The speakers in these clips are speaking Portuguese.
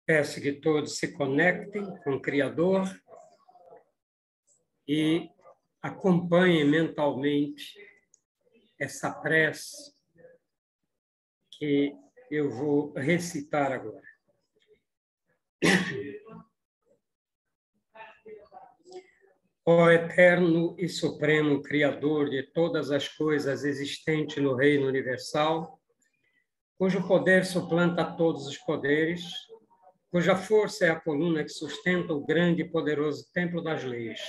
Peço que todos se conectem com o Criador e acompanhem mentalmente essa prece que eu vou recitar agora. Ó eterno e supremo Criador de todas as coisas existentes no reino universal, cujo poder suplanta todos os poderes, cuja força é a coluna que sustenta o grande e poderoso templo das leis.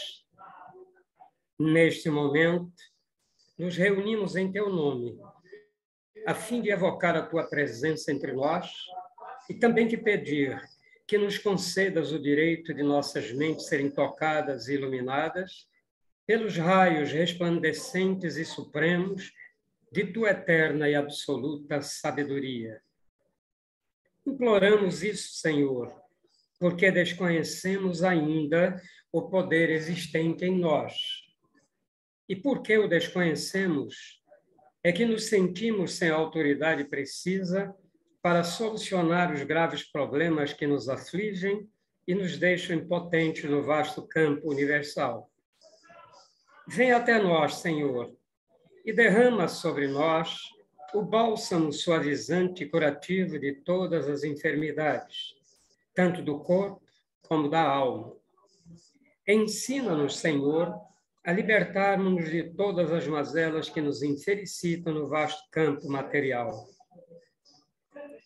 Neste momento, nos reunimos em teu nome, a fim de evocar a tua presença entre nós e também te pedir que nos concedas o direito de nossas mentes serem tocadas e iluminadas pelos raios resplandecentes e supremos de tua eterna e absoluta sabedoria. Imploramos isso, Senhor, porque desconhecemos ainda o poder existente em nós. E porque o desconhecemos, é que nos sentimos sem a autoridade precisa para solucionar os graves problemas que nos afligem e nos deixam impotentes no vasto campo universal. Vem até nós, Senhor, e derrama sobre nós o bálsamo suavizante e curativo de todas as enfermidades, tanto do corpo como da alma. Ensina-nos, Senhor, a libertarmos-nos de todas as mazelas que nos infelicitam no vasto campo material.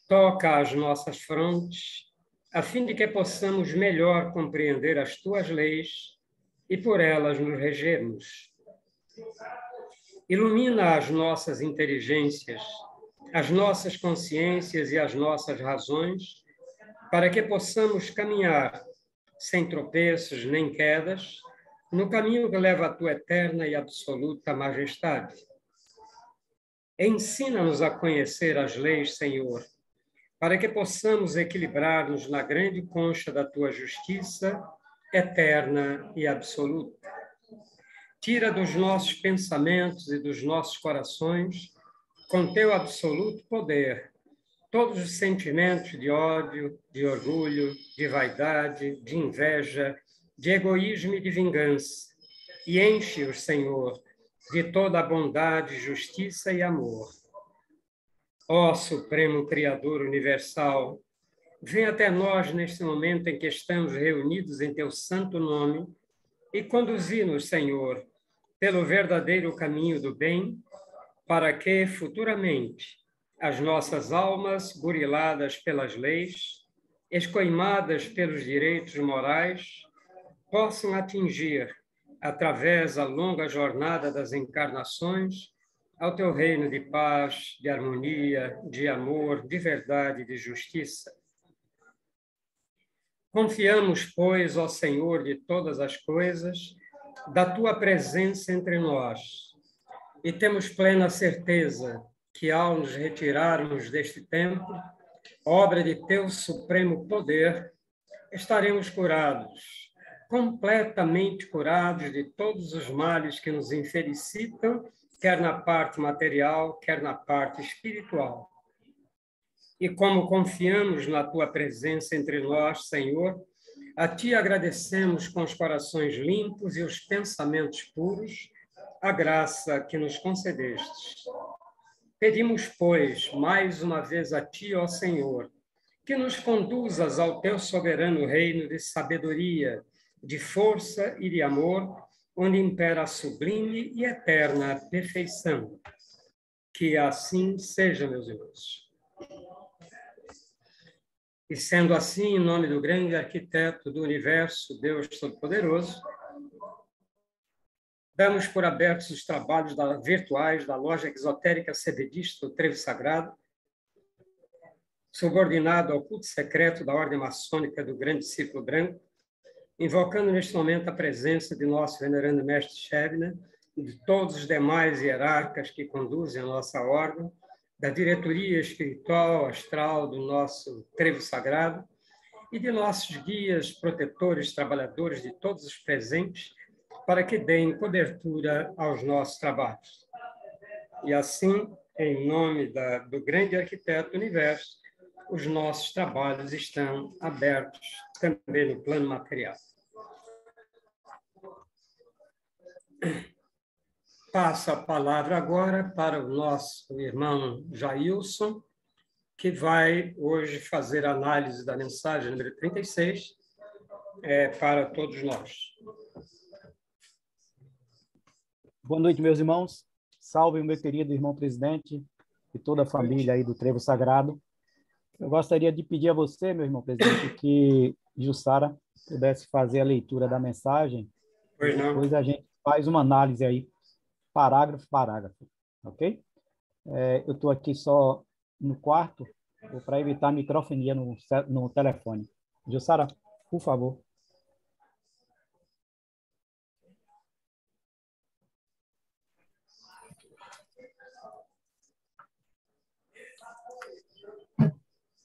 Toca as nossas frontes, a fim de que possamos melhor compreender as tuas leis e por elas nos regermos. Ilumina as nossas inteligências, as nossas consciências e as nossas razões, para que possamos caminhar sem tropeços nem quedas, no caminho que leva à tua eterna e absoluta majestade. Ensina-nos a conhecer as leis, Senhor, para que possamos equilibrar-nos na grande concha da tua justiça eterna e absoluta. Tira dos nossos pensamentos e dos nossos corações, com teu absoluto poder, todos os sentimentos de ódio, de orgulho, de vaidade, de inveja, de egoísmo e de vingança, e enche-os, Senhor, de toda a bondade, justiça e amor. Ó Supremo Criador Universal, vem até nós neste momento em que estamos reunidos em teu santo nome e conduzi-nos, Senhor, pelo verdadeiro caminho do bem, para que, futuramente, as nossas almas, buriladas pelas leis, escoimadas pelos direitos morais, possam atingir, através da longa jornada das encarnações, ao teu reino de paz, de harmonia, de amor, de verdade e de justiça. Confiamos, pois, ó Senhor de todas as coisas, da tua presença entre nós, e temos plena certeza que, ao nos retirarmos deste templo, obra de teu supremo poder, estaremos curados, completamente curados de todos os males que nos infelicitam, quer na parte material, quer na parte espiritual. E como confiamos na tua presença entre nós, Senhor, a ti agradecemos com os corações limpos e os pensamentos puros a graça que nos concedestes. Pedimos, pois, mais uma vez a ti, ó Senhor, que nos conduzas ao teu soberano reino de sabedoria, de força e de amor, onde impera a sublime e eterna perfeição. Que assim seja, meus irmãos. E sendo assim, em nome do grande arquiteto do universo, Deus Todo-Poderoso, damos por abertos os trabalhos virtuais da Loja Exotérica Cebedista do Trevo Sagrado, subordinado ao culto secreto da Ordem Maçônica do Grande Círculo Branco, invocando neste momento a presença de nosso venerando Mestre Shebna e de todos os demais hierarcas que conduzem a nossa ordem, da diretoria espiritual, astral do nosso Trevo Sagrado e de nossos guias, protetores, trabalhadores de todos os presentes, para que deem cobertura aos nossos trabalhos. E assim, em nome do grande arquiteto do universo, os nossos trabalhos estão abertos também no plano material. Passo a palavra agora para o nosso irmão Jailson, que vai hoje fazer a análise da mensagem número 36 para todos nós. Boa noite, meus irmãos. Salve o meu querido irmão presidente e toda a família aí do Trevo Sagrado. Eu gostaria de pedir a você, meu irmão presidente, que Jussara pudesse fazer a leitura da mensagem. Pois não. Depois a gente faz uma análise aí, parágrafo por parágrafo, ok? Eu estou aqui só no quarto, para evitar microfonia no telefone. Jussara, por favor.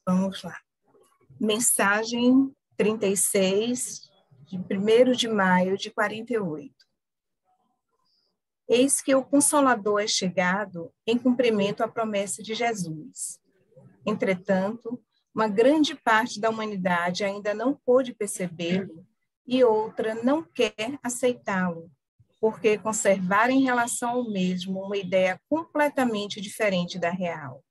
Vamos lá. Mensagem 36, de 1º de maio de 48. Eis que o Consolador é chegado em cumprimento à promessa de Jesus. Entretanto, uma grande parte da humanidade ainda não pôde percebê-lo e outra não quer aceitá-lo, porque conservaram em relação ao mesmo uma ideia completamente diferente da real.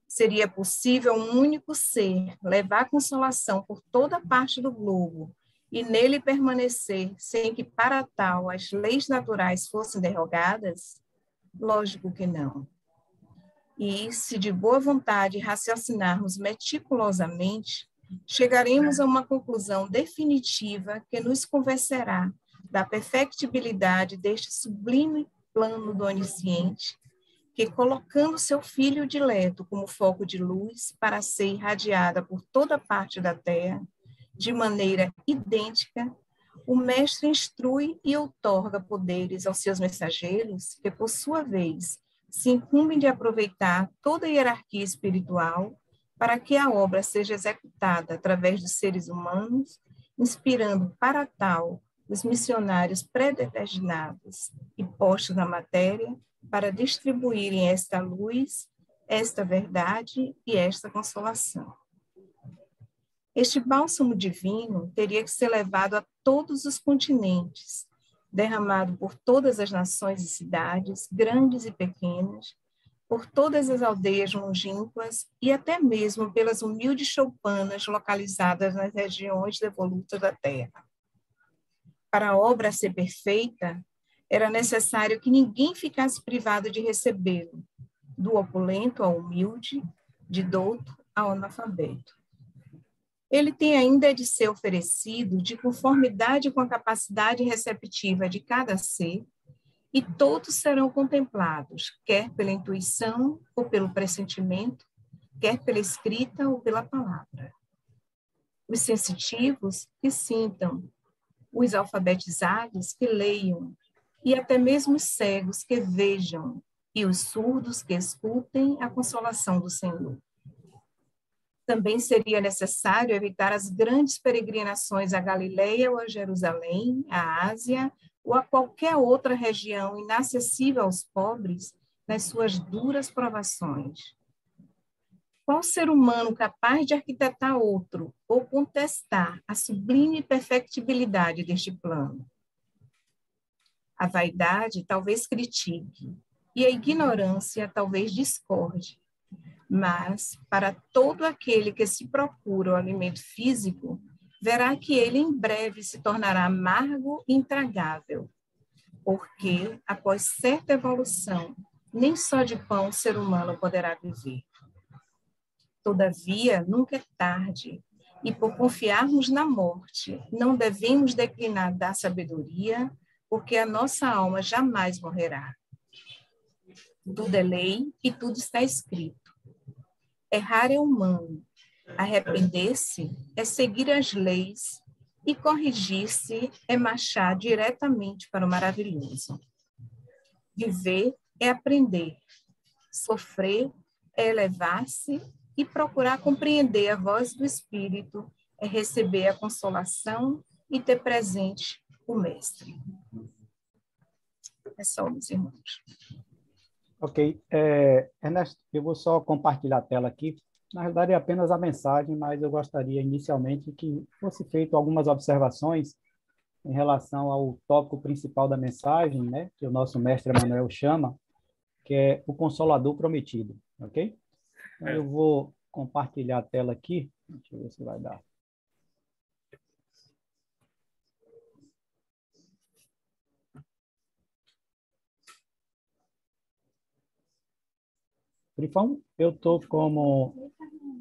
Seria possível um único ser levar consolação por toda parte do globo e nele permanecer sem que para tal as leis naturais fossem derrogadas? Lógico que não. E se de boa vontade raciocinarmos meticulosamente, chegaremos a uma conclusão definitiva que nos convencerá da perfectibilidade deste sublime plano do onisciente, que, colocando seu Filho dileto como foco de luz para ser irradiada por toda parte da Terra, de maneira idêntica, o Mestre instrui e outorga poderes aos seus mensageiros, que, por sua vez, se incumbem de aproveitar toda a hierarquia espiritual para que a obra seja executada através dos seres humanos, inspirando para tal os missionários predeterminados e postos na matéria, para distribuírem esta luz, esta verdade e esta consolação. Este bálsamo divino teria que ser levado a todos os continentes, derramado por todas as nações e cidades, grandes e pequenas, por todas as aldeias longínquas e até mesmo pelas humildes choupanas localizadas nas regiões devolutas da terra. Para a obra ser perfeita, era necessário que ninguém ficasse privado de recebê-lo, do opulento ao humilde, de douto ao analfabeto. Ele tem ainda de ser oferecido de conformidade com a capacidade receptiva de cada ser, e todos serão contemplados, quer pela intuição ou pelo pressentimento, quer pela escrita ou pela palavra. Os sensitivos que sintam, os alfabetizados que leiam, e até mesmo os cegos que vejam, e os surdos que escutem a consolação do Senhor. Também seria necessário evitar as grandes peregrinações à Galileia ou a Jerusalém, à Ásia, ou a qualquer outra região inacessível aos pobres nas suas duras provações. Qual ser humano capaz de arquitetar outro ou contestar a sublime perfectibilidade deste plano? A vaidade talvez critique, e a ignorância talvez discorde, mas para todo aquele que se procura o alimento físico, verá que ele em breve se tornará amargo e intragável, porque, após certa evolução, nem só de pão o ser humano poderá viver. Todavia, nunca é tarde, e por confiarmos na morte, não devemos declinar da sabedoria, porque a nossa alma jamais morrerá. Tudo é lei e tudo está escrito. Errar é humano, arrepender-se é seguir as leis e corrigir-se é marchar diretamente para o maravilhoso. Viver é aprender, sofrer é elevar-se e procurar compreender a voz do Espírito é receber a consolação e ter presente o Mestre. É só, meus irmãos. Ok. Ernesto, eu vou só compartilhar a tela aqui. Na realidade, é apenas a mensagem, mas eu gostaria inicialmente que fosse feito algumas observações em relação ao tópico principal da mensagem, né, que o nosso mestre Emanuel chama, que é o Consolador Prometido, ok? Então, eu vou compartilhar a tela aqui. Deixa eu ver se vai dar. Grifão, eu estou como...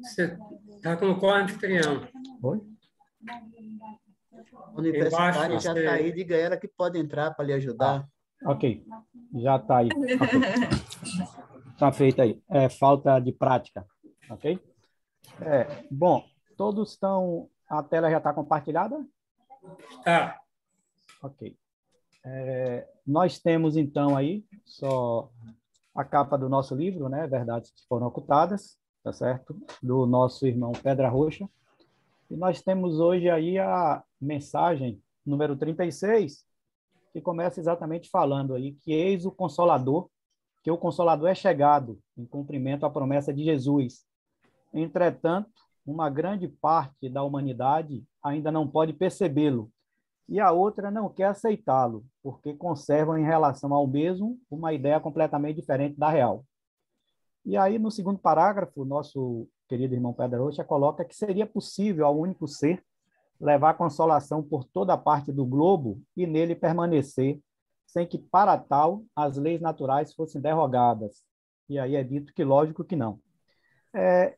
Você está como co-anfitrião. Oi? A universitária Embaixo já você... está aí, diga a ela que pode entrar para lhe ajudar. Ok, já está aí. Okay. Está feito aí. Falta de prática, ok? Bom, todos estão... A tela já está compartilhada? Tá. Ok. Nós temos, então, aí só a capa do nosso livro, né? Verdades que foram ocultadas, tá certo? Do nosso irmão Pedra Roxa. E nós temos hoje aí a mensagem número 36, que começa exatamente falando aí que eis o Consolador, que o Consolador é chegado em cumprimento à promessa de Jesus. Entretanto, uma grande parte da humanidade ainda não pode percebê-lo, e a outra não quer aceitá-lo, porque conservam em relação ao mesmo uma ideia completamente diferente da real. E aí, no segundo parágrafo, o nosso querido irmão Pedro Rocha coloca que seria possível ao único ser levar consolação por toda a parte do globo e nele permanecer, sem que, para tal, as leis naturais fossem derrogadas. E aí é dito que, lógico que não.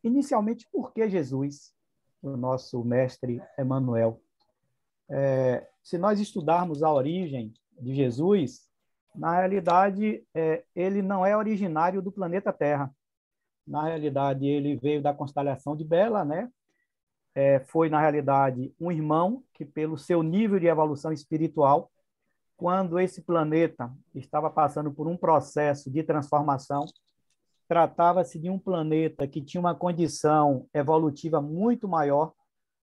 Inicialmente, por que Jesus, o nosso mestre Emanuel? Se nós estudarmos a origem de Jesus, na realidade, ele não é originário do planeta Terra. Na realidade, ele veio da constelação de Bela, né? Foi, na realidade, um irmão que, pelo seu nível de evolução espiritual, quando esse planeta estava passando por um processo de transformação, tratava-se de um planeta que tinha uma condição evolutiva muito maior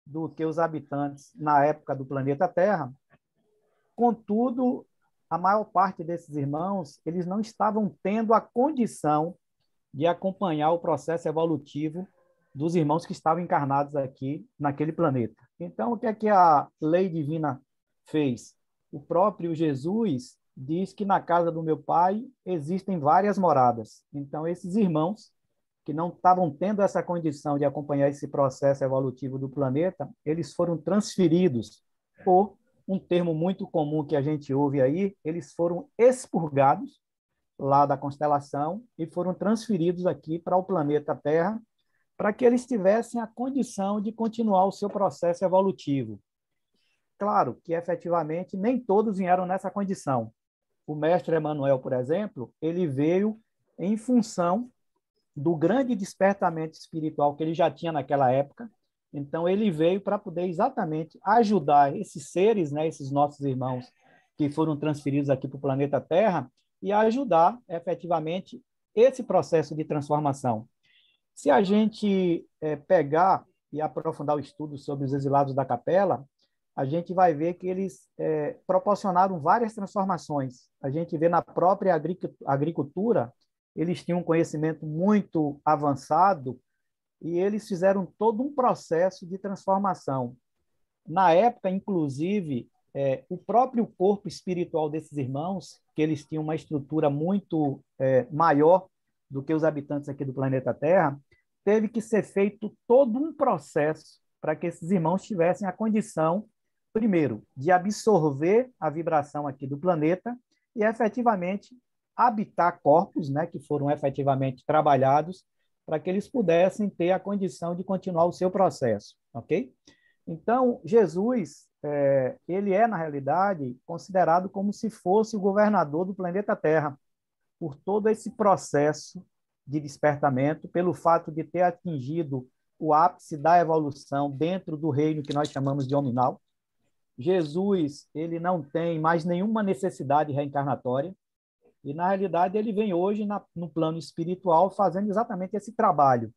do que os habitantes na época do planeta Terra. Contudo, a maior parte desses irmãos, eles não estavam tendo a condição de acompanhar o processo evolutivo dos irmãos que estavam encarnados aqui naquele planeta. Então, o que é que a lei divina fez? O próprio Jesus diz que na casa do meu pai existem várias moradas. Então, esses irmãos que não estavam tendo essa condição de acompanhar esse processo evolutivo do planeta, eles foram transferidos por um termo muito comum que a gente ouve aí, eles foram expurgados lá da constelação e foram transferidos aqui para o planeta Terra, para que eles tivessem a condição de continuar o seu processo evolutivo. Claro que, efetivamente, nem todos vieram nessa condição. O mestre Emanuel, por exemplo, ele veio em função do grande despertamento espiritual que ele já tinha naquela época. Então, ele veio para poder exatamente ajudar esses seres, né, esses nossos irmãos que foram transferidos aqui para o planeta Terra, e ajudar, efetivamente, esse processo de transformação. Se a gente pegar e aprofundar o estudo sobre os exilados da capela, a gente vai ver que eles proporcionaram várias transformações. A gente vê na própria agricultura, eles tinham um conhecimento muito avançado e eles fizeram todo um processo de transformação. Na época, inclusive, o próprio corpo espiritual desses irmãos, que eles tinham uma estrutura muito maior do que os habitantes aqui do planeta Terra, teve que ser feito todo um processo para que esses irmãos tivessem a condição, primeiro, de absorver a vibração aqui do planeta e, efetivamente, habitar corpos, né, que foram efetivamente trabalhados para que eles pudessem ter a condição de continuar o seu processo, ok? Então, Jesus, ele é, na realidade, considerado como se fosse o governador do planeta Terra, por todo esse processo de despertamento, pelo fato de ter atingido o ápice da evolução dentro do reino que nós chamamos de hominal. Jesus, ele não tem mais nenhuma necessidade reencarnatória, e, na realidade, ele vem hoje no plano espiritual fazendo exatamente esse trabalho.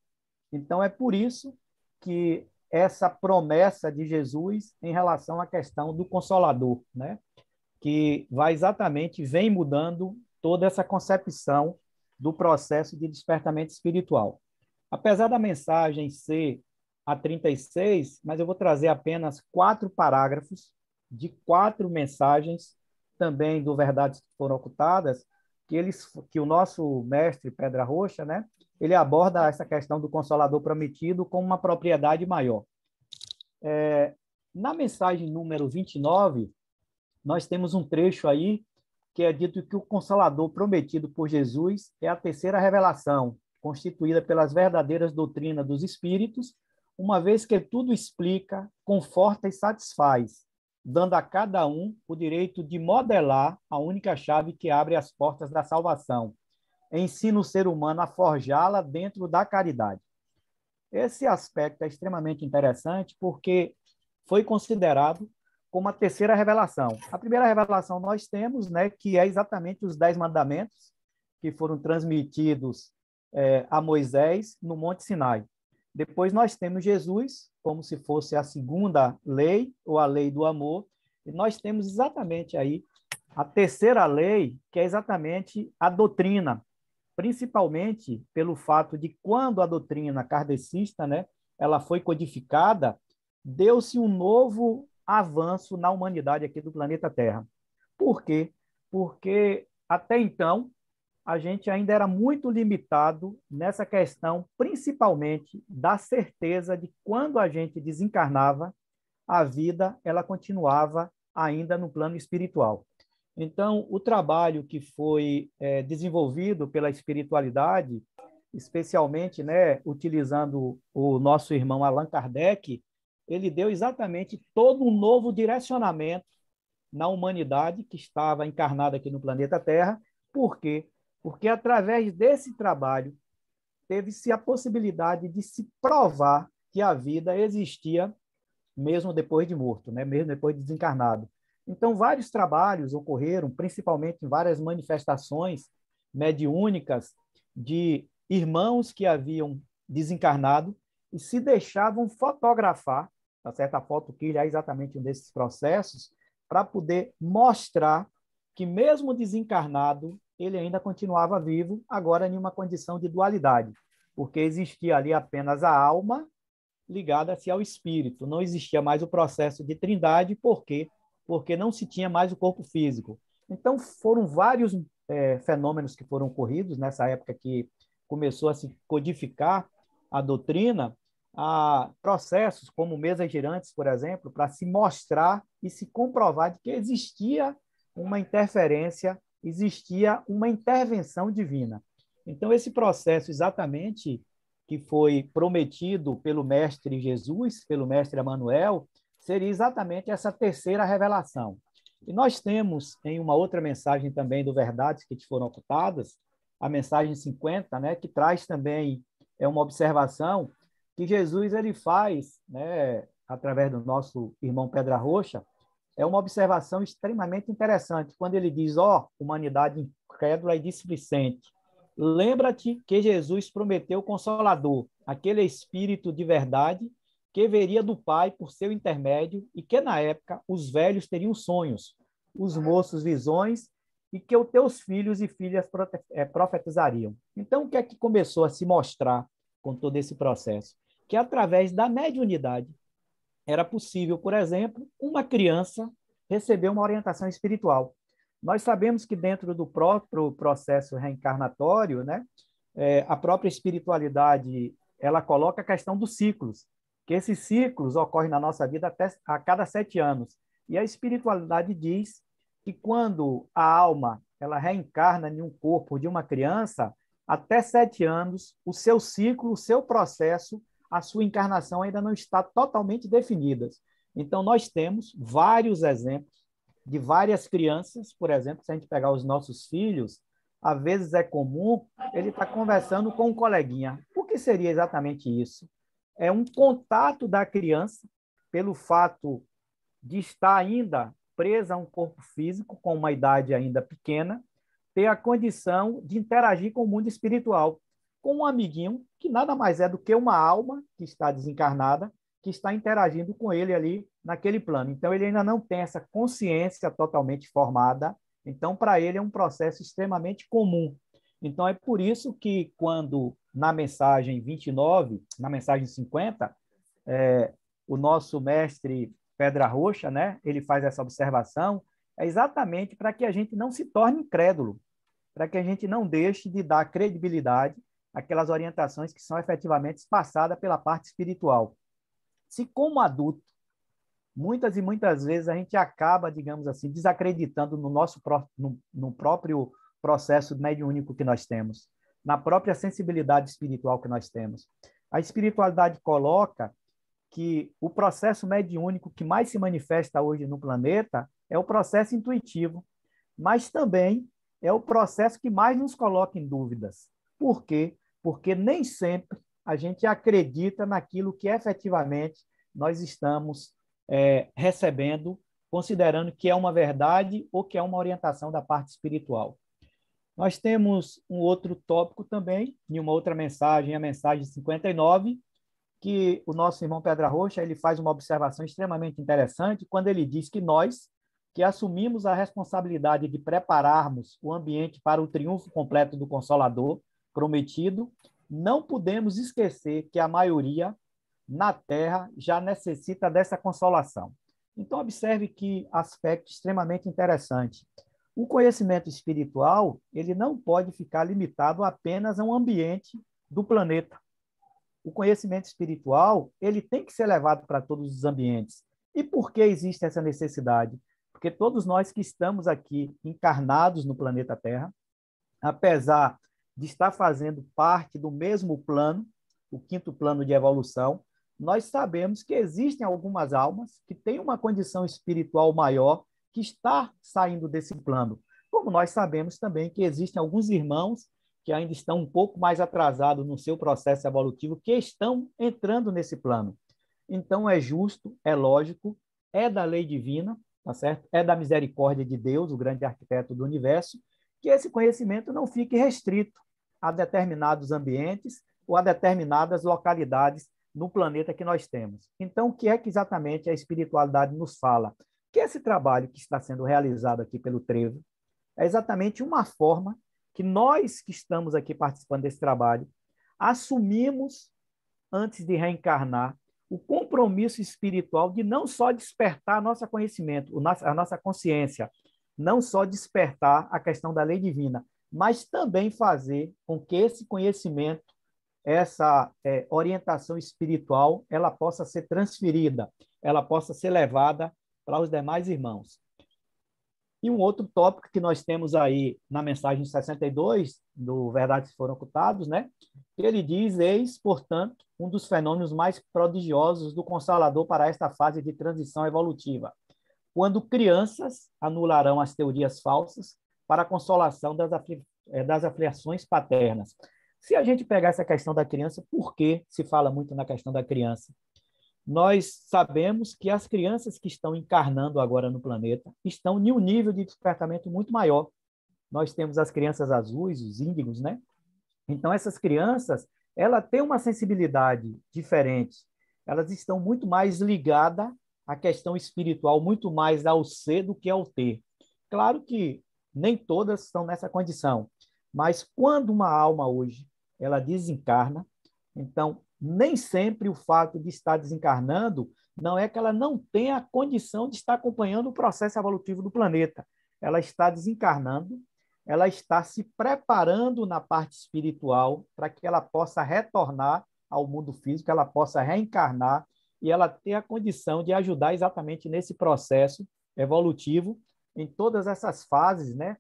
Então, é por isso que essa promessa de Jesus em relação à questão do Consolador, né? Que vai exatamente, vem mudando toda essa concepção do processo de despertamento espiritual. Apesar da mensagem ser a 36, mas eu vou trazer apenas 4 parágrafos de 4 mensagens, também do Verdades que Foram Ocultadas, que o nosso mestre Pedra Roxa, né, ele aborda essa questão do Consolador Prometido com uma propriedade maior. Na mensagem número 29, nós temos um trecho aí que é dito que o Consolador prometido por Jesus é a terceira revelação, constituída pelas verdadeiras doutrinas dos Espíritos, uma vez que tudo explica, conforta e satisfaz, dando a cada um o direito de modelar a única chave que abre as portas da salvação. Ensina o ser humano a forjá-la dentro da caridade. Esse aspecto é extremamente interessante porque foi considerado como a terceira revelação. A primeira revelação nós temos, né, que é exatamente os 10 mandamentos que foram transmitidos a Moisés no Monte Sinai. Depois nós temos Jesus, como se fosse a segunda lei, ou a lei do amor, e nós temos exatamente aí a terceira lei, que é exatamente a doutrina, principalmente pelo fato de quando a doutrina kardecista, né, ela foi codificada, deu-se um novo avanço na humanidade aqui do planeta Terra. Por quê? Porque até então a gente ainda era muito limitado nessa questão, principalmente da certeza de quando a gente desencarnava, a vida ela continuava ainda no plano espiritual. Então, o trabalho que foi desenvolvido pela espiritualidade, especialmente, né, utilizando o nosso irmão Allan Kardec, ele deu exatamente todo um novo direcionamento na humanidade que estava encarnada aqui no planeta Terra. Por quê? Porque através desse trabalho teve-se a possibilidade de se provar que a vida existia mesmo depois de morto, né? Mesmo depois de desencarnado. Então, vários trabalhos ocorreram, principalmente em várias manifestações mediúnicas de irmãos que haviam desencarnado e se deixavam fotografar, tá certo? A fotoquilha é exatamente um desses processos, para poder mostrar que, mesmo desencarnado, ele ainda continuava vivo, agora em uma condição de dualidade, porque existia ali apenas a alma ligada-se ao espírito, não existia mais o processo de trindade. Por quê? Porque não se tinha mais o corpo físico. Então, foram vários fenômenos que foram ocorridos nessa época que começou a se codificar a doutrina, a processos como mesas girantes, por exemplo, para se mostrar e se comprovar de que existia uma interferência, existia uma intervenção divina. Então, esse processo exatamente que foi prometido pelo Mestre Jesus, pelo Mestre Emanuel, seria exatamente essa terceira revelação. E nós temos, em uma outra mensagem também do Verdades que te foram ocultadas, a mensagem 50, né, que traz também uma observação que Jesus ele faz, né, através do nosso irmão Pedra Roxa, é uma observação extremamente interessante, quando ele diz, humanidade incrédula e displicente, lembra-te que Jesus prometeu o Consolador, aquele Espírito de verdade que viria do Pai por seu intermédio e que, na época, os velhos teriam sonhos, os moços visões e que os teus filhos e filhas profetizariam. Então, o que é que começou a se mostrar com todo esse processo? Que, através da mediunidade, era possível, por exemplo, uma criança receber uma orientação espiritual. Nós sabemos que dentro do próprio processo reencarnatório, né, a própria espiritualidade ela coloca a questão dos ciclos, que esses ciclos ocorrem na nossa vida até a cada 7 anos. E a espiritualidade diz que quando a alma ela reencarna em um corpo de uma criança, até 7 anos, o seu ciclo, o seu processo, a sua encarnação ainda não está totalmente definidas. Então, nós temos vários exemplos de várias crianças, por exemplo, se a gente pegar os nossos filhos, às vezes é comum ele estar conversando com um coleguinha. O que seria exatamente isso? É um contato da criança, pelo fato de estar ainda presa a um corpo físico, com uma idade ainda pequena, ter a condição de interagir com o mundo espiritual, com um amiguinho que nada mais é do que uma alma que está desencarnada, que está interagindo com ele ali naquele plano. Então, ele ainda não tem essa consciência totalmente formada. Então, para ele é um processo extremamente comum. Então, é por isso que quando na mensagem 29, na mensagem 50, o nosso mestre Pedra Roxa, né, ele faz essa observação, é exatamente para que a gente não se torne incrédulo, para que a gente não deixe de dar credibilidade àquelas orientações que são efetivamente passadas pela parte espiritual. Se, como adulto, muitas e muitas vezes a gente acaba, digamos assim, desacreditando no próprio processo mediúnico que nós temos, na própria sensibilidade espiritual que nós temos. A espiritualidade coloca que o processo mediúnico que mais se manifesta hoje no planeta é o processo intuitivo, mas também é o processo que mais nos coloca em dúvidas. Por quê? Porque nem sempre a gente acredita naquilo que efetivamente nós estamos recebendo, considerando que é uma verdade ou que é uma orientação da parte espiritual. Nós temos um outro tópico também, em uma outra mensagem, a mensagem 59, que o nosso irmão Pedra Roxa ele faz uma observação extremamente interessante quando ele diz que nós, que assumimos a responsabilidade de prepararmos o ambiente para o triunfo completo do Consolador prometido, não podemos esquecer que a maioria na Terra já necessita dessa consolação. Então, observe que aspecto extremamente interessante. O conhecimento espiritual ele não pode ficar limitado apenas a um ambiente do planeta. O conhecimento espiritual ele tem que ser levado para todos os ambientes. E por que existe essa necessidade? Porque todos nós que estamos aqui encarnados no planeta Terra, apesar de estar fazendo parte do mesmo plano, o quinto plano de evolução, nós sabemos que existem algumas almas que têm uma condição espiritual maior que está saindo desse plano. Como nós sabemos também que existem alguns irmãos que ainda estão um pouco mais atrasados no seu processo evolutivo, que estão entrando nesse plano. Então, é justo, é lógico, é da lei divina, tá certo? É da misericórdia de Deus, o grande arquiteto do universo, que esse conhecimento não fique restrito a determinados ambientes ou a determinadas localidades no planeta que nós temos. Então, o que é que exatamente a espiritualidade nos fala? Que esse trabalho que está sendo realizado aqui pelo Trevo é exatamente uma forma que nós que estamos aqui participando desse trabalho assumimos, antes de reencarnar, o compromisso espiritual de não só despertar nosso conhecimento, a nossa consciência, não só despertar a questão da lei divina, mas também fazer com que esse conhecimento, essa orientação espiritual, ela possa ser transferida, ela possa ser levada para os demais irmãos. E um outro tópico que nós temos aí na mensagem 62, do Verdades Foram Ocultados, né? Ele diz, eis, portanto, um dos fenômenos mais prodigiosos do Consolador para esta fase de transição evolutiva, quando crianças anularão as teorias falsas para a consolação das aflições paternas. Se a gente pegar essa questão da criança, por que se fala muito na questão da criança? Nós sabemos que as crianças que estão encarnando agora no planeta estão em um nível de despertamento muito maior. Nós temos as crianças azuis, os índigos, né? Então, essas crianças, elas têm uma sensibilidade diferente. Elas estão muito mais ligadas à questão espiritual, muito mais ao ser do que ao ter. Claro que nem todas estão nessa condição, mas quando uma alma hoje, ela desencarna, então, nem sempre o fato de estar desencarnando não é que ela não tenha a condição de estar acompanhando o processo evolutivo do planeta. Ela está desencarnando, ela está se preparando na parte espiritual para que ela possa retornar ao mundo físico, ela possa reencarnar e ela ter a condição de ajudar exatamente nesse processo evolutivo, em todas essas fases, né,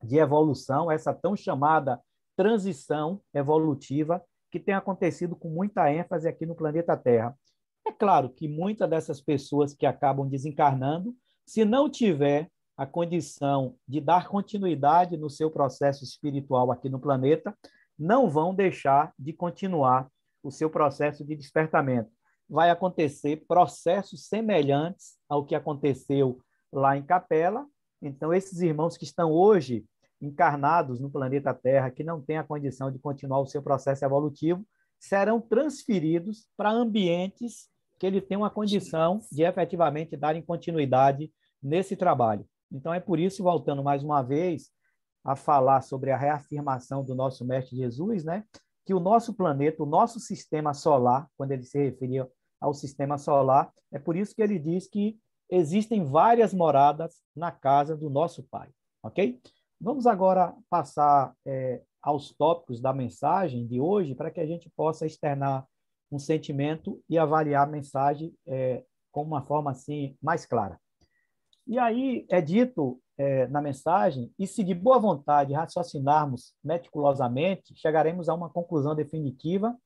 de evolução, essa tão chamada transição evolutiva, que tem acontecido com muita ênfase aqui no planeta Terra. É claro que muitas dessas pessoas que acabam desencarnando, se não tiver a condição de dar continuidade no seu processo espiritual aqui no planeta, não vão deixar de continuar o seu processo de despertamento. Vai acontecer processos semelhantes ao que aconteceu lá em Capela. Então, esses irmãos que estão hoje encarnados no planeta Terra, que não têm a condição de continuar o seu processo evolutivo, serão transferidos para ambientes que ele tem uma condição de efetivamente darem continuidade nesse trabalho. Então, é por isso, voltando mais uma vez, a falar sobre a reafirmação do nosso Mestre Jesus, né? Que o nosso planeta, o nosso sistema solar, quando ele se referia ao sistema solar, é por isso que ele diz que existem várias moradas na casa do nosso Pai, ok? Vamos agora passar aos tópicos da mensagem de hoje, para que a gente possa externar um sentimento e avaliar a mensagem com uma forma assim mais clara. E aí é dito na mensagem, e se de boa vontade raciocinarmos meticulosamente, chegaremos a uma conclusão definitiva,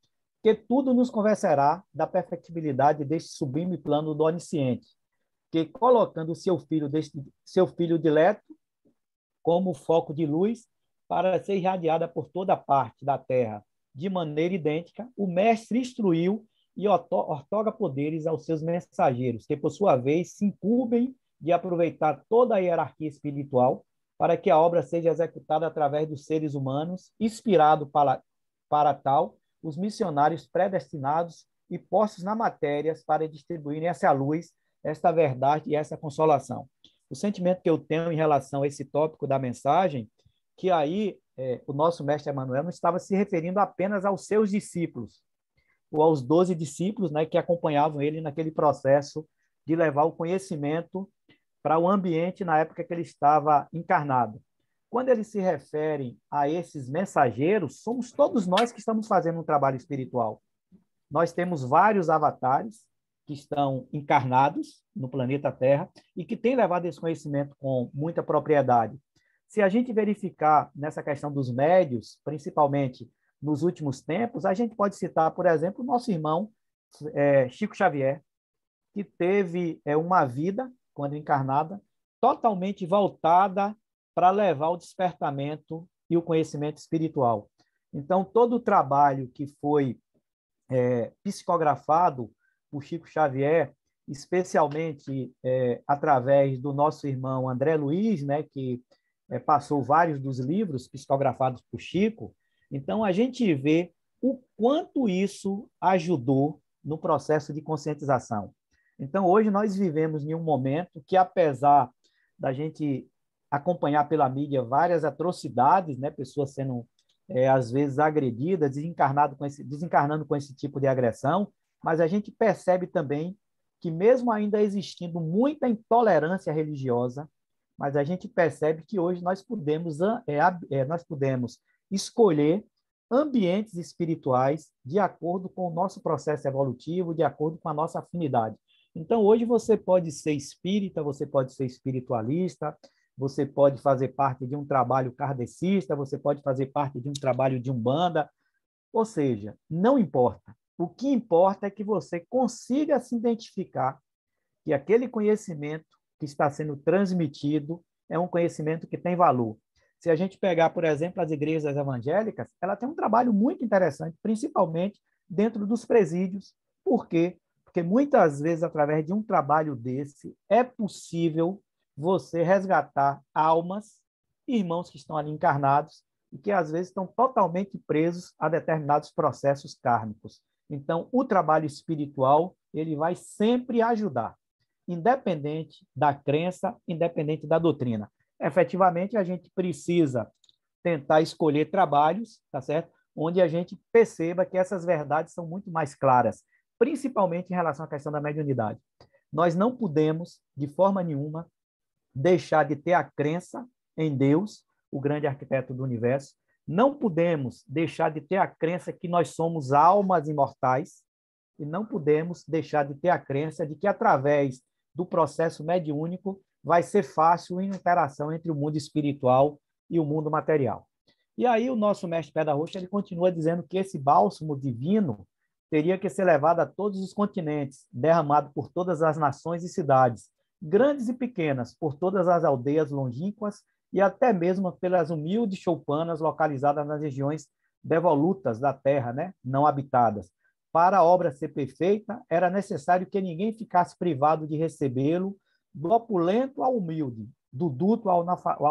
que tudo nos convencerá da perfectibilidade deste sublime plano do onisciente, que colocando seu filho dileto como foco de luz para ser irradiada por toda parte da terra de maneira idêntica, o mestre instruiu e outorga poderes aos seus mensageiros, que por sua vez se incumbem de aproveitar toda a hierarquia espiritual para que a obra seja executada através dos seres humanos, inspirado para tal os missionários predestinados e postos na matéria para distribuírem essa luz, esta verdade e essa consolação. O sentimento que eu tenho em relação a esse tópico da mensagem, que aí o nosso mestre Emmanuel não estava se referindo apenas aos seus discípulos, ou aos 12 discípulos, né, que acompanhavam ele naquele processo de levar o conhecimento para o ambiente na época que ele estava encarnado. Quando ele se refere a esses mensageiros, somos todos nós que estamos fazendo um trabalho espiritual. Nós temos vários avatares que estão encarnados no planeta Terra e que têm levado esse conhecimento com muita propriedade. Se a gente verificar nessa questão dos médios, principalmente nos últimos tempos, a gente pode citar, por exemplo, o nosso irmão Chico Xavier, que teve uma vida, quando encarnada, totalmente voltada para levar o despertamento e o conhecimento espiritual. Então, todo o trabalho que foi psicografado por Chico Xavier, especialmente através do nosso irmão André Luiz, né, que passou vários dos livros psicografados por Chico. Então, a gente vê o quanto isso ajudou no processo de conscientização. Então, hoje nós vivemos em um momento que, apesar da gente acompanhar pela mídia várias atrocidades, né, pessoas sendo, às vezes, agredidas, desencarnando com esse tipo de agressão, mas a gente percebe também que, mesmo ainda existindo muita intolerância religiosa, mas a gente percebe que hoje nós podemos escolher ambientes espirituais de acordo com o nosso processo evolutivo, de acordo com a nossa afinidade. Então, hoje você pode ser espírita, você pode ser espiritualista, você pode fazer parte de um trabalho kardecista, você pode fazer parte de um trabalho de umbanda, ou seja, não importa. O que importa é que você consiga se identificar que aquele conhecimento que está sendo transmitido é um conhecimento que tem valor. Se a gente pegar, por exemplo, as igrejas evangélicas, ela tem um trabalho muito interessante, principalmente dentro dos presídios. Por quê? Porque muitas vezes, através de um trabalho desse, é possível você resgatar almas, irmãos que estão ali encarnados e que, às vezes, estão totalmente presos a determinados processos kármicos. Então, o trabalho espiritual, ele vai sempre ajudar, independente da crença, independente da doutrina. Efetivamente, a gente precisa tentar escolher trabalhos, tá certo? Onde a gente perceba que essas verdades são muito mais claras, principalmente em relação à questão da mediunidade. Nós não podemos, de forma nenhuma, deixar de ter a crença em Deus, o grande arquiteto do universo. Não podemos deixar de ter a crença que nós somos almas imortais e não podemos deixar de ter a crença de que, através do processo mediúnico, vai ser fácil a interação entre o mundo espiritual e o mundo material. E aí o nosso mestre Pedra Roxa, ele continua dizendo que esse bálsamo divino teria que ser levado a todos os continentes, derramado por todas as nações e cidades, grandes e pequenas, por todas as aldeias longínquas e até mesmo pelas humildes choupanas localizadas nas regiões devolutas da terra, né, não habitadas. Para a obra ser perfeita, era necessário que ninguém ficasse privado de recebê-lo, do opulento ao humilde, do duto ao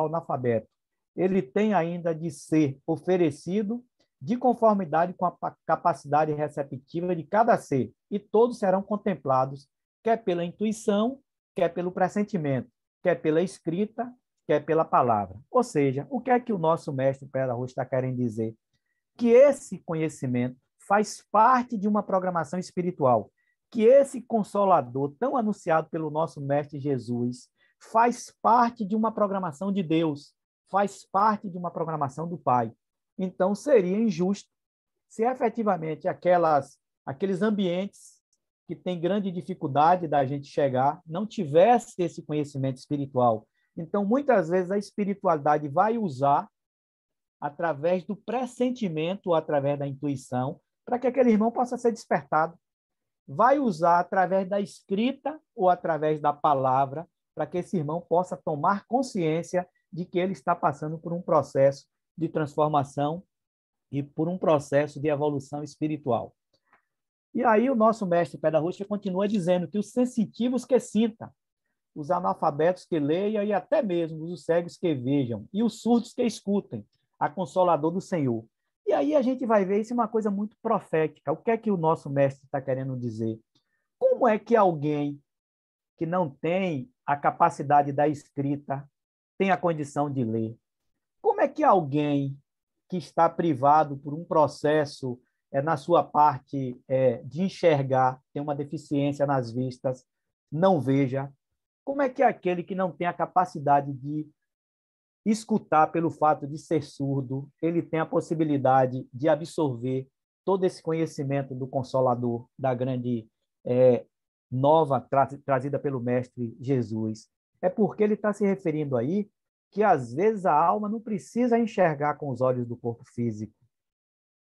analfabeto. Ele tem ainda de ser oferecido de conformidade com a capacidade receptiva de cada ser, e todos serão contemplados, quer pela intuição, quer pelo pressentimento, quer pela escrita, que é pela palavra. Ou seja, o que é que o nosso mestre Pedro Arroxo está querendo dizer? Que esse conhecimento faz parte de uma programação espiritual, que esse Consolador, tão anunciado pelo nosso mestre Jesus, faz parte de uma programação de Deus, faz parte de uma programação do Pai. Então, seria injusto se efetivamente aqueles ambientes que têm grande dificuldade da gente chegar não tivesse esse conhecimento espiritual. Então, muitas vezes, a espiritualidade vai usar através do pressentimento ou através da intuição para que aquele irmão possa ser despertado. Vai usar através da escrita ou através da palavra para que esse irmão possa tomar consciência de que ele está passando por um processo de transformação e por um processo de evolução espiritual. E aí o nosso mestre Pedro Arroxo continua dizendo que os sensitivos que sintam, os analfabetos que leiam e até mesmo os cegos que vejam e os surdos que escutem a Consolador do Senhor. E aí a gente vai ver isso é uma coisa muito profética. O que é que o nosso mestre está querendo dizer? Como é que alguém que não tem a capacidade da escrita tem a condição de ler? Como é que alguém que está privado por um processo na sua parte de enxergar, tem uma deficiência nas vistas, não veja? Como é que aquele que não tem a capacidade de escutar pelo fato de ser surdo, ele tem a possibilidade de absorver todo esse conhecimento do Consolador, da grande nova trazida pelo Mestre Jesus? É porque ele está se referindo aí que, às vezes, a alma não precisa enxergar com os olhos do corpo físico.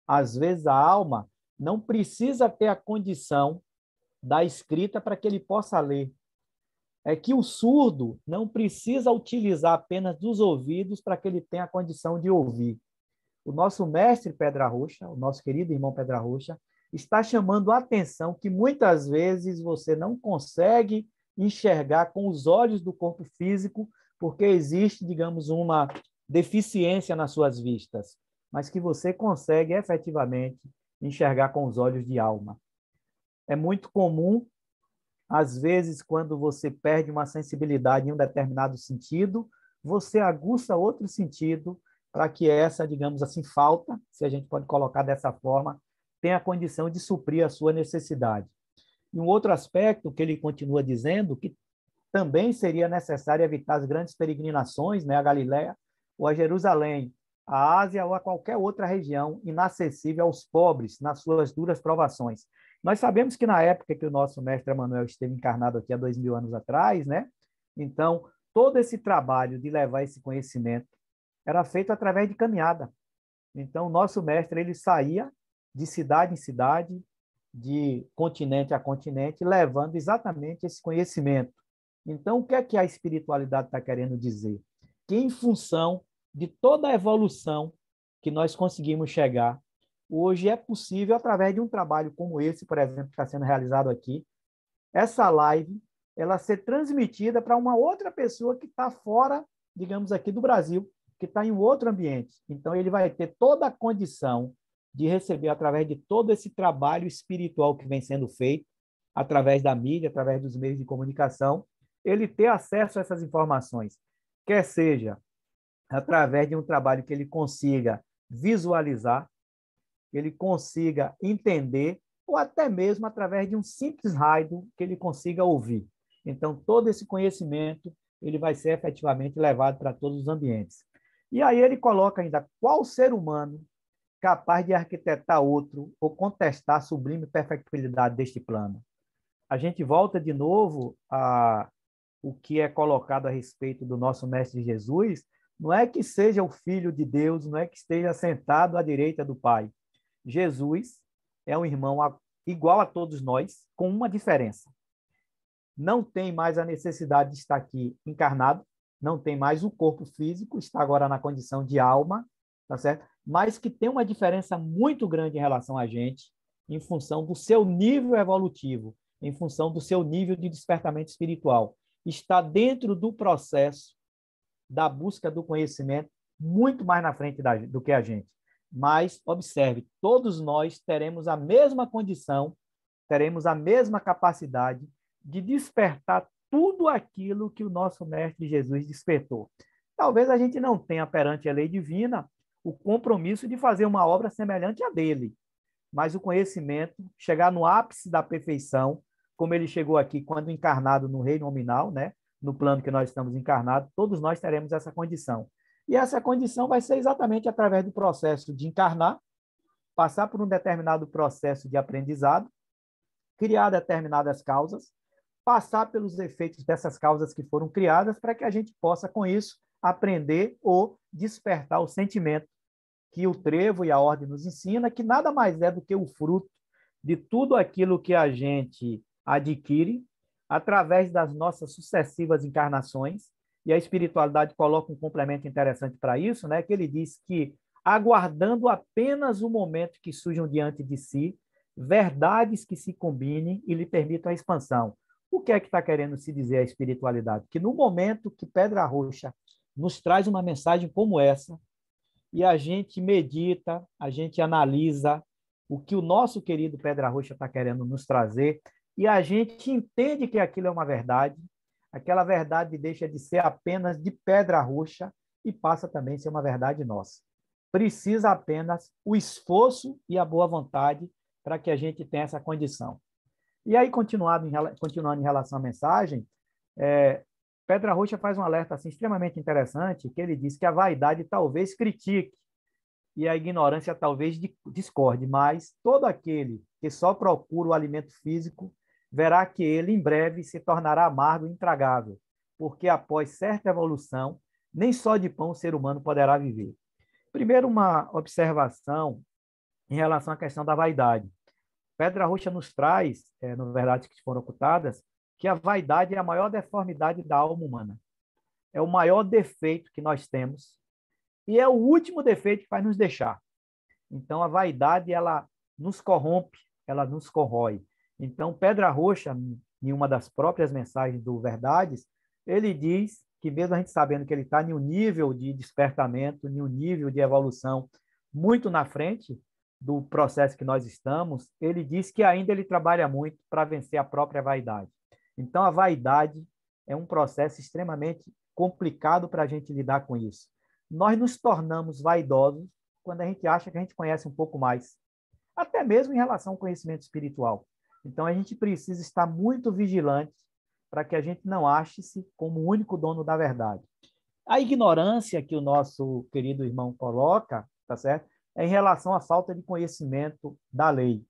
Às vezes, a alma não precisa ter a condição da escrita para que ele possa ler. É que o surdo não precisa utilizar apenas dos ouvidos para que ele tenha a condição de ouvir. O nosso mestre Pedro Arroxo, o nosso querido irmão Pedro Arroxo, está chamando a atenção que muitas vezes você não consegue enxergar com os olhos do corpo físico porque existe, digamos, uma deficiência nas suas vistas, mas que você consegue efetivamente enxergar com os olhos de alma. É muito comum, às vezes, quando você perde uma sensibilidade em um determinado sentido, você aguça outro sentido para que essa, digamos assim, falta, se a gente pode colocar dessa forma, tenha a condição de suprir a sua necessidade. E um outro aspecto que ele continua dizendo, que também seria necessário evitar as grandes peregrinações, né, a Galiléia ou a Jerusalém, a Ásia ou a qualquer outra região inacessível aos pobres nas suas duras provações. Nós sabemos que na época que o nosso mestre Emmanuel esteve encarnado aqui há 2000 anos atrás, né? Então, todo esse trabalho de levar esse conhecimento era feito através de caminhada. Então, o nosso mestre ele saía de cidade em cidade, de continente a continente, levando exatamente esse conhecimento. Então, o que é que a espiritualidade está querendo dizer? Que em função de toda a evolução que nós conseguimos chegar, hoje é possível, através de um trabalho como esse, por exemplo, que está sendo realizado aqui, essa live, ela ser transmitida para uma outra pessoa que está fora, digamos aqui, do Brasil, que está em um outro ambiente. Então, ele vai ter toda a condição de receber, através de todo esse trabalho espiritual que vem sendo feito, através da mídia, através dos meios de comunicação, ele ter acesso a essas informações, quer seja através de um trabalho que ele consiga visualizar, que ele consiga entender, ou até mesmo através de um simples rádio que ele consiga ouvir. Então, todo esse conhecimento ele vai ser efetivamente levado para todos os ambientes. E aí ele coloca ainda qual ser humano capaz de arquitetar outro ou contestar a sublime perfectibilidade deste plano. A gente volta de novo a o que é colocado a respeito do nosso Mestre Jesus, não é que seja o Filho de Deus, não é que esteja sentado à direita do Pai. Jesus é um irmão igual a todos nós, com uma diferença. Não tem mais a necessidade de estar aqui encarnado, não tem mais o corpo físico, está agora na condição de alma, tá certo? Mas que tem uma diferença muito grande em relação a gente, em função do seu nível evolutivo, em função do seu nível de despertamento espiritual. Está dentro do processo da busca do conhecimento muito mais na frente do que a gente. Mas, observe, todos nós teremos a mesma condição, teremos a mesma capacidade de despertar tudo aquilo que o nosso Mestre Jesus despertou. talvez a gente não tenha perante a lei divina o compromisso de fazer uma obra semelhante à dele, mas o conhecimento, chegar no ápice da perfeição, como ele chegou aqui quando encarnado no reino nominal, né? No plano que nós estamos encarnados, todos nós teremos essa condição. E essa condição vai ser exatamente através do processo de encarnar, passar por um determinado processo de aprendizado, criar determinadas causas, passar pelos efeitos dessas causas que foram criadas para que a gente possa, com isso, aprender ou despertar o sentimento que o trevo e a ordem nos ensina, que nada mais é do que o fruto de tudo aquilo que a gente adquire através das nossas sucessivas encarnações. E a espiritualidade coloca um complemento interessante para isso, né? Que ele diz que, aguardando apenas o momento que surjam diante de si, verdades que se combinem e lhe permitam a expansão. O que é que está querendo se dizer a espiritualidade? Que no momento que Pedra Roxa nos traz uma mensagem como essa, e a gente medita, a gente analisa o que o nosso querido Pedra Roxa está querendo nos trazer, e a gente entende que aquilo é uma verdade, aquela verdade deixa de ser apenas de Pedra Roxa e passa também a ser uma verdade nossa. Precisa apenas o esforço e a boa vontade para que a gente tenha essa condição. E aí, continuando em relação à mensagem, Pedra Roxa faz um alerta assim, extremamente interessante, que ele diz que a vaidade talvez critique e a ignorância talvez discorde, mas todo aquele que só procura o alimento físico verá que ele, em breve, se tornará amargo e intragável, porque após certa evolução, nem só de pão o ser humano poderá viver. Primeiro, uma observação em relação à questão da vaidade. Pedra Roxa nos traz, no Verdades que Foram Ocultadas, que a vaidade é a maior deformidade da alma humana. É o maior defeito que nós temos e é o último defeito que vai nos deixar. Então, a vaidade, ela nos corrompe, ela nos corrói. Então, Pedra Roxa, em uma das próprias mensagens do Verdades, ele diz que mesmo a gente sabendo que ele está em um nível de despertamento, em um nível de evolução muito na frente do processo que nós estamos, ele diz que ainda ele trabalha muito para vencer a própria vaidade. Então, a vaidade é um processo extremamente complicado para a gente lidar com isso. Nós nos tornamos vaidosos quando a gente acha que a gente conhece um pouco mais, até mesmo em relação ao conhecimento espiritual. Então, a gente precisa estar muito vigilante para que a gente não ache-se como o único dono da verdade. A ignorância que o nosso querido irmão coloca, tá certo? É em relação à falta de conhecimento da lei.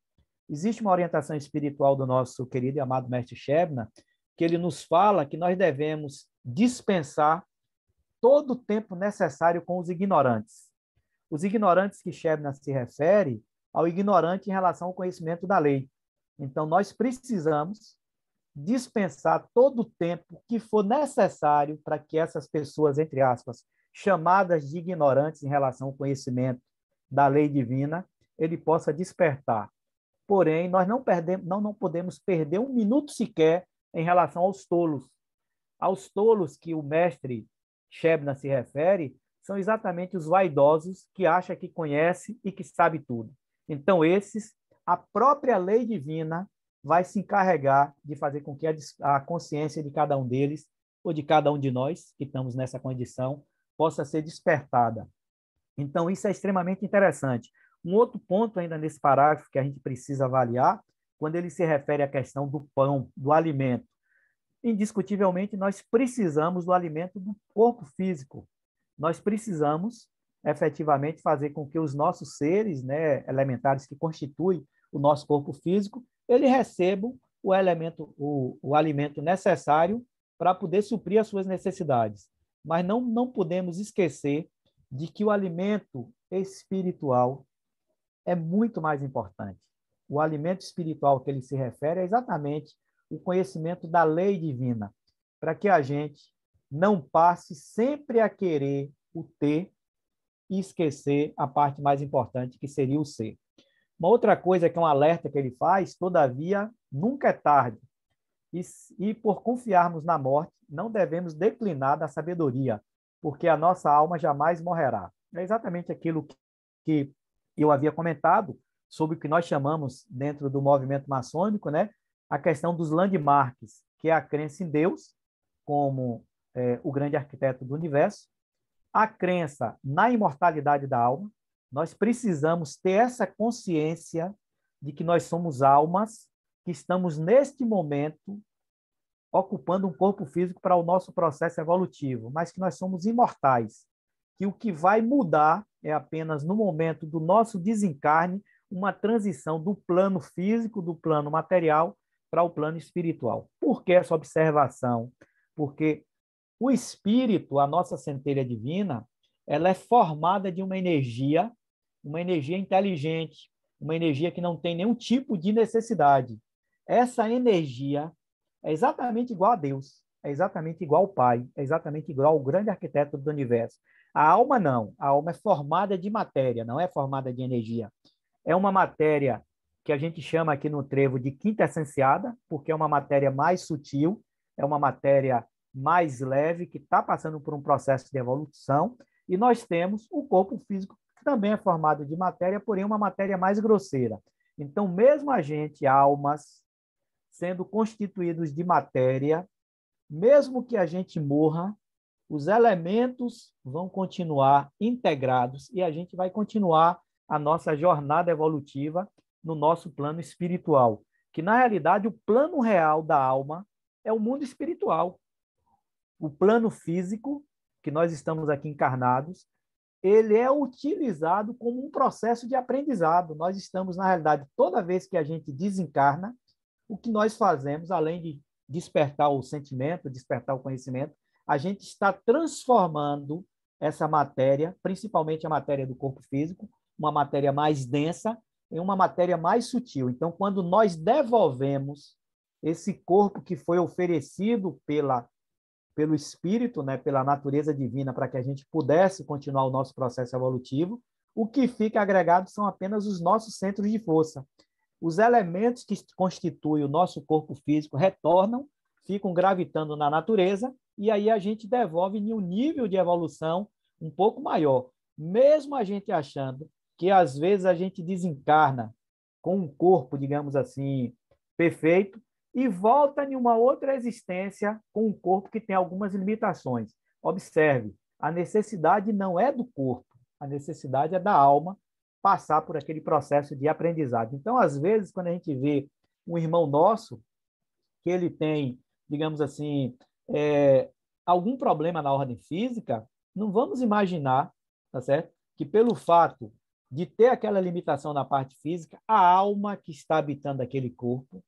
Existe uma orientação espiritual do nosso querido e amado mestre Shebna, que ele nos fala que nós devemos dispensar todo o tempo necessário com os ignorantes. Os ignorantes que Shebna se refere ao ignorante em relação ao conhecimento da lei. Então, nós precisamos dispensar todo o tempo que for necessário para que essas pessoas, entre aspas, chamadas de ignorantes em relação ao conhecimento da lei divina, ele possa despertar. Porém, nós não podemos perder um minuto sequer em relação aos tolos. Aos tolos que o mestre Shebna se refere, são exatamente os vaidosos que acham que conhece e que sabe tudo. Então, esses, a própria lei divina vai se encarregar de fazer com que a consciência de cada um deles, ou de cada um de nós que estamos nessa condição, possa ser despertada. Então, isso é extremamente interessante. Um outro ponto ainda nesse parágrafo que a gente precisa avaliar, quando ele se refere à questão do pão, do alimento. Indiscutivelmente, nós precisamos do alimento do corpo físico. Nós precisamos, efetivamente, fazer com que os nossos seres, né, elementares que constituem o nosso corpo físico, eles recebam o alimento necessário para poder suprir as suas necessidades. Mas não podemos esquecer de que o alimento espiritual é muito mais importante. O alimento espiritual que ele se refere é exatamente o conhecimento da lei divina, para que a gente não passe sempre a querer o ter e esquecer a parte mais importante, que seria o ser. Uma outra coisa que é um alerta que ele faz, todavia, nunca é tarde. E por confiarmos na morte, não devemos declinar da sabedoria, porque a nossa alma jamais morrerá. É exatamente aquilo que eu havia comentado sobre o que nós chamamos, dentro do movimento maçônico, né, a questão dos landmarks, que é a crença em Deus como o grande arquiteto do universo, a crença na imortalidade da alma. Nós precisamos ter essa consciência de que nós somos almas que estamos, neste momento, ocupando um corpo físico para o nosso processo evolutivo, mas que nós somos imortais, que o que vai mudar é apenas no momento do nosso desencarne, uma transição do plano físico, do plano material, para o plano espiritual. Por que essa observação? Porque o espírito, a nossa centelha divina, ela é formada de uma energia inteligente, uma energia que não tem nenhum tipo de necessidade. Essa energia é exatamente igual a Deus, é exatamente igual ao Pai, é exatamente igual ao grande arquiteto do universo. A alma não, a alma é formada de matéria, não é formada de energia. É uma matéria que a gente chama aqui no trevo de quintessenciada, porque é uma matéria mais sutil, é uma matéria mais leve, que está passando por um processo de evolução, e nós temos o corpo físico, que também é formado de matéria, porém uma matéria mais grosseira. Então, mesmo a gente, almas, sendo constituídos de matéria, mesmo que a gente morra, os elementos vão continuar integrados e a gente vai continuar a nossa jornada evolutiva no nosso plano espiritual, que na realidade o plano real da alma é o mundo espiritual. O plano físico, que nós estamos aqui encarnados, ele é utilizado como um processo de aprendizado. Nós estamos, na realidade, toda vez que a gente desencarna, o que nós fazemos, além de despertar o sentimento, despertar o conhecimento, a gente está transformando essa matéria, principalmente a matéria do corpo físico, uma matéria mais densa, em uma matéria mais sutil. Então, quando nós devolvemos esse corpo que foi oferecido pelo Espírito, né, pela natureza divina, para que a gente pudesse continuar o nosso processo evolutivo, o que fica agregado são apenas os nossos centros de força. Os elementos que constituem o nosso corpo físico retornam, ficam gravitando na natureza, e aí a gente devolve em um nível de evolução um pouco maior. Mesmo a gente achando que às vezes a gente desencarna com um corpo, digamos assim, perfeito, e volta em uma outra existência com um corpo que tem algumas limitações. Observe, a necessidade não é do corpo, a necessidade é da alma passar por aquele processo de aprendizado. Então, às vezes, quando a gente vê um irmão nosso que ele tem, digamos assim, algum problema na ordem física, não vamos imaginar, tá certo? Que pelo fato de ter aquela limitação na parte física, a alma que está habitando aquele corpo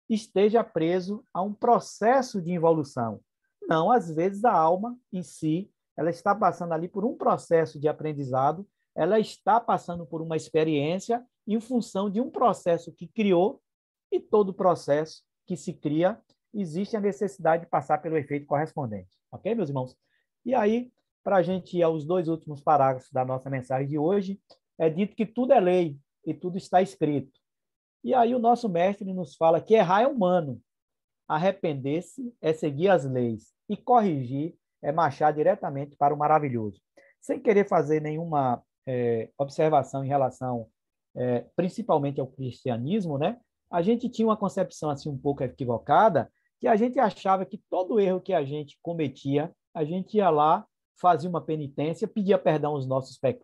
esteja preso a um processo de evolução. Não, às vezes a alma em si, ela está passando ali por um processo de aprendizado, ela está passando por uma experiência em função de um processo que criou, e todo processo que se cria, existe a necessidade de passar pelo efeito correspondente. Ok, meus irmãos? E aí, para a gente ir aos 2 últimos parágrafos da nossa mensagem de hoje, é dito que tudo é lei e tudo está escrito. E aí o nosso mestre nos fala que errar é humano, arrepender-se é seguir as leis e corrigir é marchar diretamente para o maravilhoso. Sem querer fazer nenhuma observação em relação principalmente ao cristianismo, né? A gente tinha uma concepção assim um pouco equivocada, que a gente achava que todo erro que a gente cometia, a gente ia lá, fazia uma penitência, pedia perdão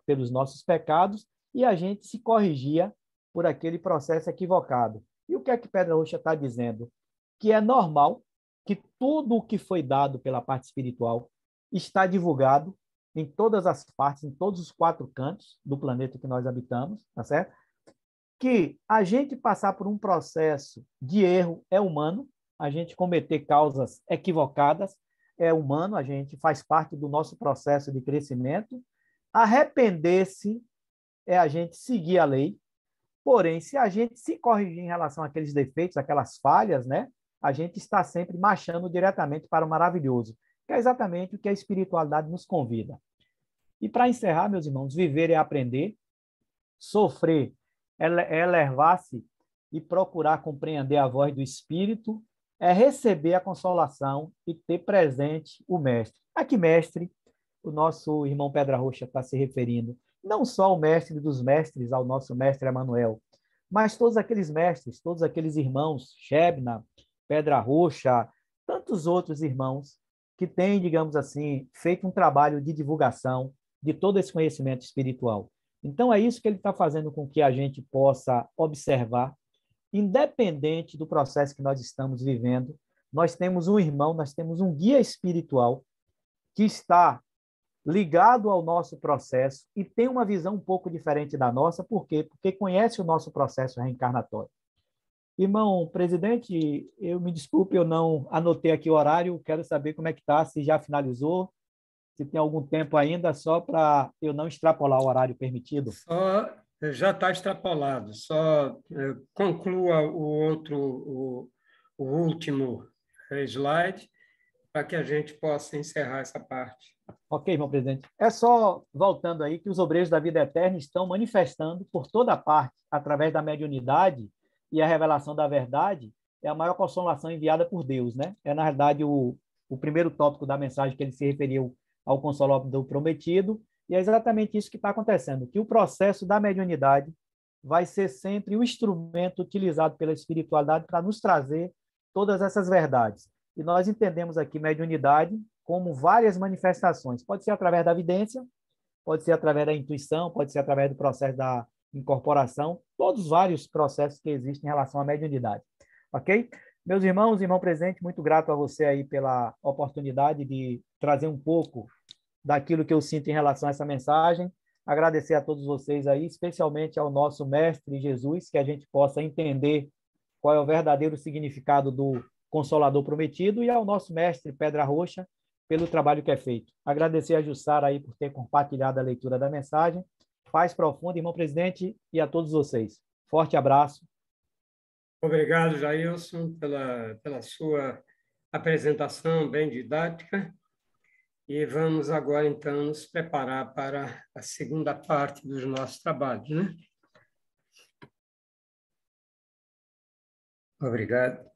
pelos nossos pecados e a gente se corrigia por aquele processo equivocado. E o que é que Pedra Roxa está dizendo? Que é normal que tudo o que foi dado pela parte espiritual está divulgado em todas as partes, em todos os 4 cantos do planeta que nós habitamos, tá certo? Que a gente passar por um processo de erro é humano, a gente cometer causas equivocadas é humano, a gente faz parte do nosso processo de crescimento. Arrepender-se é a gente seguir a lei. Porém, se a gente se corrigir em relação àqueles defeitos, aquelas falhas, né, a gente está sempre marchando diretamente para o maravilhoso, que é exatamente o que a espiritualidade nos convida. E para encerrar, meus irmãos, viver é aprender, sofrer é elevar-se e procurar compreender a voz do Espírito, é receber a consolação e ter presente o Mestre. A que Mestre o nosso irmão Pedra Roxa está se referindo? Não só o mestre dos mestres, ao nosso mestre Emanuel, mas todos aqueles mestres, todos aqueles irmãos, Shebna, Pedra Roxa, tantos outros irmãos que tem, digamos assim, feito um trabalho de divulgação de todo esse conhecimento espiritual. Então, é isso que ele está fazendo com que a gente possa observar, independente do processo que nós estamos vivendo, nós temos um irmão, nós temos um guia espiritual que está ligado ao nosso processo e tem uma visão um pouco diferente da nossa. Por quê? Porque conhece o nosso processo reencarnatório. Irmão presidente, eu me desculpe, eu não anotei aqui o horário, quero saber como é que está, se já finalizou, se tem algum tempo ainda, só para eu não extrapolar o horário permitido. Só já está extrapolado, só conclua o último slide para que a gente possa encerrar essa parte. Ok, irmão presidente. É só, voltando aí, que os obreiros da vida eterna estão manifestando por toda parte, através da mediunidade e a revelação da verdade, é a maior consolação enviada por Deus, né? É, na verdade, o primeiro tópico da mensagem que ele se referiu ao Consolador Prometido, e é exatamente isso que está acontecendo, que o processo da mediunidade vai ser sempre o instrumento utilizado pela espiritualidade para nos trazer todas essas verdades. E nós entendemos aqui mediunidade como várias manifestações. Pode ser através da evidência, pode ser através da intuição, pode ser através do processo da incorporação, todos os vários processos que existem em relação à mediunidade. Ok? Meus irmãos, irmão presente, muito grato a você aí pela oportunidade de trazer um pouco daquilo que eu sinto em relação a essa mensagem. Agradecer a todos vocês aí, especialmente ao nosso Mestre Jesus, que a gente possa entender qual é o verdadeiro significado do Consolador Prometido, e ao nosso Mestre Pedra Roxa, pelo trabalho que é feito. Agradecer a Jussara aí por ter compartilhado a leitura da mensagem. Paz profunda, irmão presidente, e a todos vocês. Forte abraço. Obrigado, Jailson, pela sua apresentação bem didática. E vamos agora, então, nos preparar para a segunda parte dos nossos trabalhos, né? Obrigado.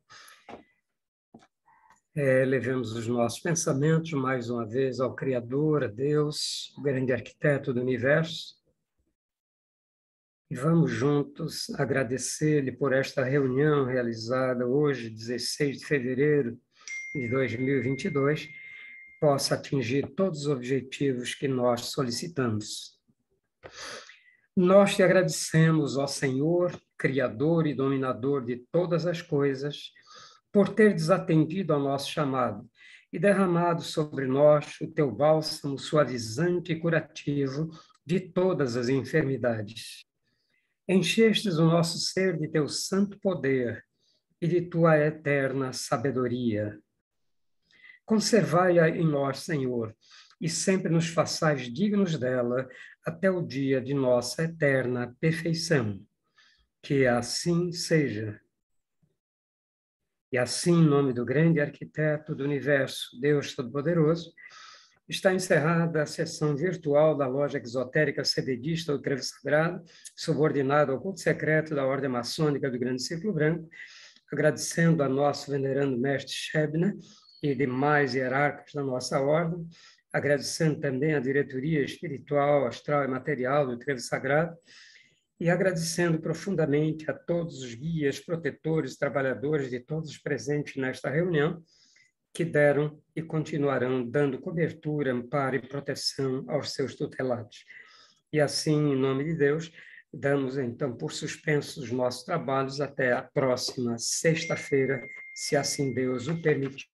Levemos os nossos pensamentos, mais uma vez, ao Criador, a Deus, o grande arquiteto do universo. E vamos juntos agradecer-lhe por esta reunião realizada hoje, 16 de fevereiro de 2022, possa atingir todos os objetivos que nós solicitamos. Nós te agradecemos, ó Senhor, Criador e Dominador de todas as coisas, por ter desatendido ao nosso chamado e derramado sobre nós o teu bálsamo suavizante e curativo de todas as enfermidades. Enchestes o nosso ser de teu santo poder e de tua eterna sabedoria. Conservai-a em nós, Senhor, e sempre nos façais dignos dela até o dia de nossa eterna perfeição. Que assim seja. E assim, em nome do grande arquiteto do universo, Deus Todo-Poderoso, está encerrada a sessão virtual da loja exotérica cebedista do Trevo Sagrado, subordinada ao culto secreto da Ordem Maçônica do Grande Círculo Branco, agradecendo a nosso venerando mestre Shebna e demais hierarcas da nossa ordem, agradecendo também a diretoria espiritual, astral e material do Trevo Sagrado, e agradecendo profundamente a todos os guias, protetores, trabalhadores de todos os presentes nesta reunião, que deram e continuarão dando cobertura, amparo e proteção aos seus tutelados. E assim, em nome de Deus, damos então por suspensos os nossos trabalhos até a próxima sexta-feira, se assim Deus o permitir.